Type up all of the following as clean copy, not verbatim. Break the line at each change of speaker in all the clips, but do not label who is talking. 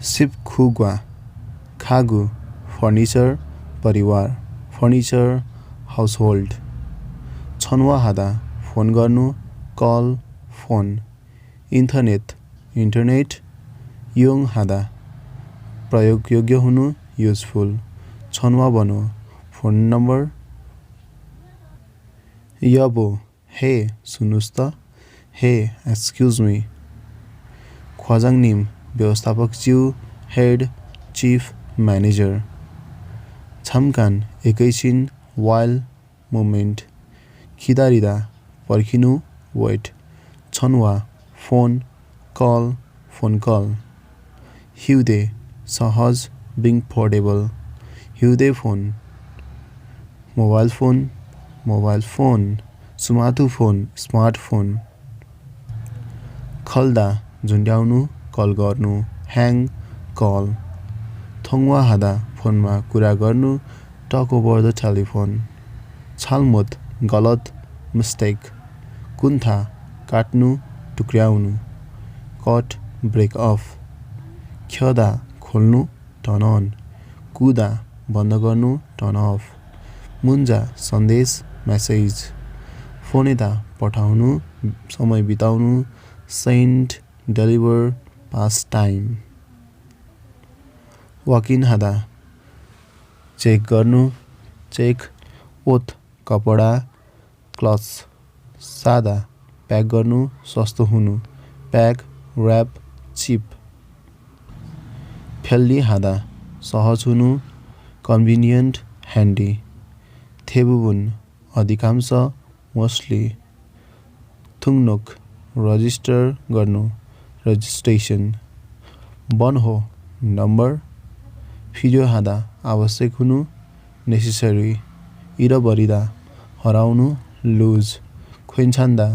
सिप खुगवा खागु फर्निचर परिवार furniture household छनवा हादा phone गर्नु कल फोन इन्टरनेट योङ हादा प्रयोग योग्य हुनु युजफुल छनवा बनो फोन नम्बर यबो हे सुन्नुस् त हे एक्सक्युज मी ख्वाजाङ निम व्यवस्थापक ज्यू हेड चिफ म्यानेजर छम्कान एकैछिन वाइल मोमेन्ट खिदारिदा पर्खिनु वेट छनवा फोन कल हिउँदे सहज बिङ पोर्टेबल हिउँदे फोन मोबाइल फोन सुमातु फोन स्मार्टफोन खल्दा झुन्ड्याउनु कल गर्नु ह्याङ कल थोङ्वा हादा फोनमा कुरा गर्नु टक ओभर द टेलिफोन छलमोत गलत मिस्टेक कुन्था काट्नु टुक्र्याउनु कट ब्रेक अफ ख्यदा खोल्नु टर्न अन कुदा बन्द गर्नु टर्न अफ मुन्जा सन्देश मेसेज फोनेदा पठाउनु समय बिताउनु सेन्ड डेलिभर पास टाइम वाकिन हादा चेक गर्नु चेक ओथ कपडा क्लथ्स सादा प्याक गर्नु सस्तो हुनु प्याक ऱ्याप चिप फेल्ली हादा सहज हुनु कन्भिनियन्ट ह्यान्डी थेबुबुन अधिकांश मोस्टली थुङनोक रजिस्टर गर्नु रजिस्ट्रेसन बन्हो नम्बर फिर्यो हादा आवश्यक हुनु नेसेसरी इरबरिदा हराउनु लुज खोइन्छान्दा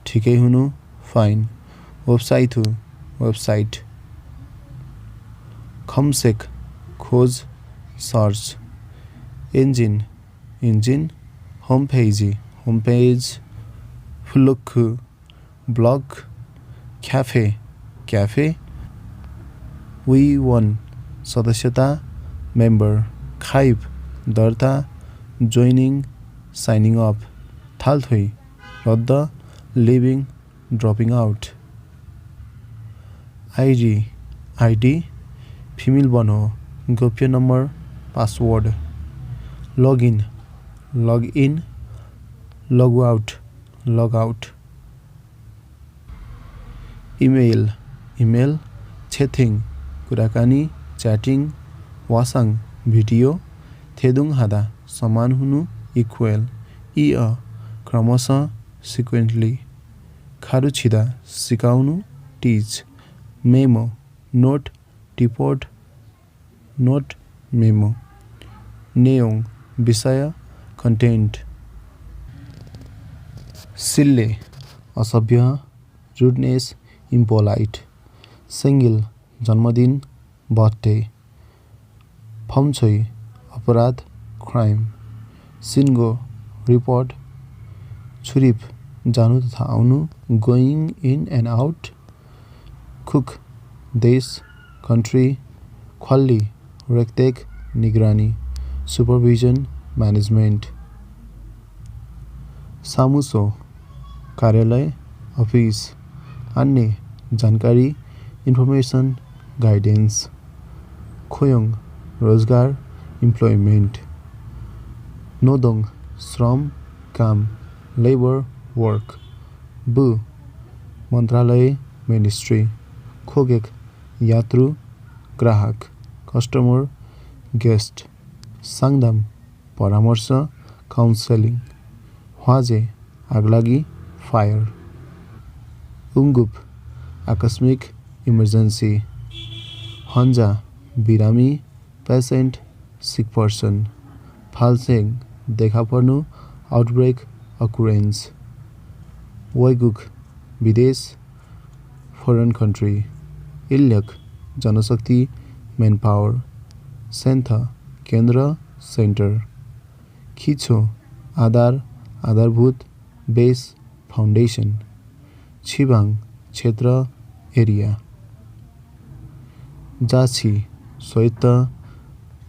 ठिकै हुनु फाइन वेबसाइट खमसेक खोज सर्च इन्जिन होम पेज फ्लुक ब्लग क्याफे वी वन सदस्यता मेम्बर खाइब दर्ता जोइनिङ साइनिङ अप थालथोइ रद्द leaving dropping out ID female बनो गोप्य number password login log out email छेथिङ कुराकानी च्याटिङ वासाङ भिडियो थेदुङ हादा समान हुनु इक्वेल क्रमशः सिक्वेन्टली खारु छिदा सिकाउनु टिच मेमो नोट टिपोट नोट मेमो नेयोङ विषय कन्टेन्ट सिल्ले असभ्य रुडनेस इम्पोलाइट सिङ्गिल जन्मदिन बर्थडे फम्छोइ अपराध क्राइम सिन्गो रिपोर्ट छुरिप जानु तथा आउनु going in and out cook देश कन्ट्री खल्ली रेखदेख निगरानी सुपरभिजन म्यानेजमेन्ट सामुसो कार्यालय अफिस अन्य जानकारी इन्फर्मेसन गाइडेन्स खोयोङ रोजगार इम्प्लोइमेन्ट नोदोङ श्रम काम लेबर वर्क बु मन्त्रालय मिनिस्ट्री खोगेक यात्रु ग्राहक कस्टमर गेस्ट साङदाम परामर्श काउन्सेलिङ ह्वाजे आगलागी फायर उङ्गुप आकस्मिक इमर्जेन्सी हन्जा बिरामी पेसेन्ट सिक पर्सन फाल्सेङ देखा पर्नु आउटब्रेक अकुरेन्स वैगुक विदेश फरेन कन्ट्री इल्यक जनशक्ति मेन पावर सेन्थ केन्द्र सेन्टर खिचो आधारभूत बेस फाउन्डेसन छिबाङ क्षेत्र एरिया जाछी स्वायत्त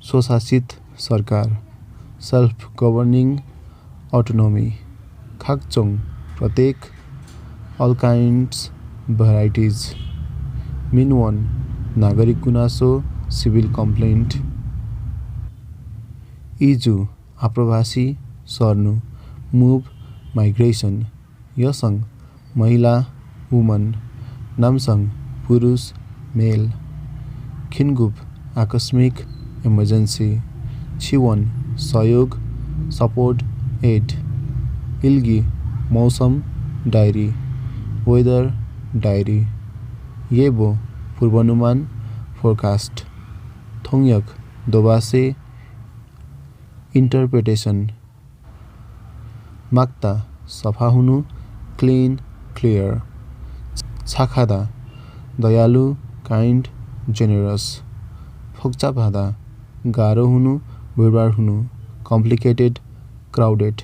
स्वशासित सरकार सेल्फ गभर्निङ अटोनोमी खाक्चोङ प्रत्येक all kinds varieties मिनवन नागरिक गुनासो सिभिल कम्प्लेन्ट इजु आप्रवासी सर्नु मुभ माइग्रेसन यसङ महिला वुमन नामसङ पुरुष मेल खिनगुप आकस्मिक इमर्जेन्सी छिवन सहयोग सपोर्ट एड इल्गी मौसम डायरी वेदर डायरी येबो पूर्वानुमान फोरकास्ट थोङयक दोबासे इन्टरप्रिटेसन माक्ता सफा हुनु क्लिन क्लियर छाखादा दयालु काइन्ड जेनरस फोक्चा भादा गाह्रो हुनु भिडभाड हुनु कम्प्लिकेटेड क्राउडेड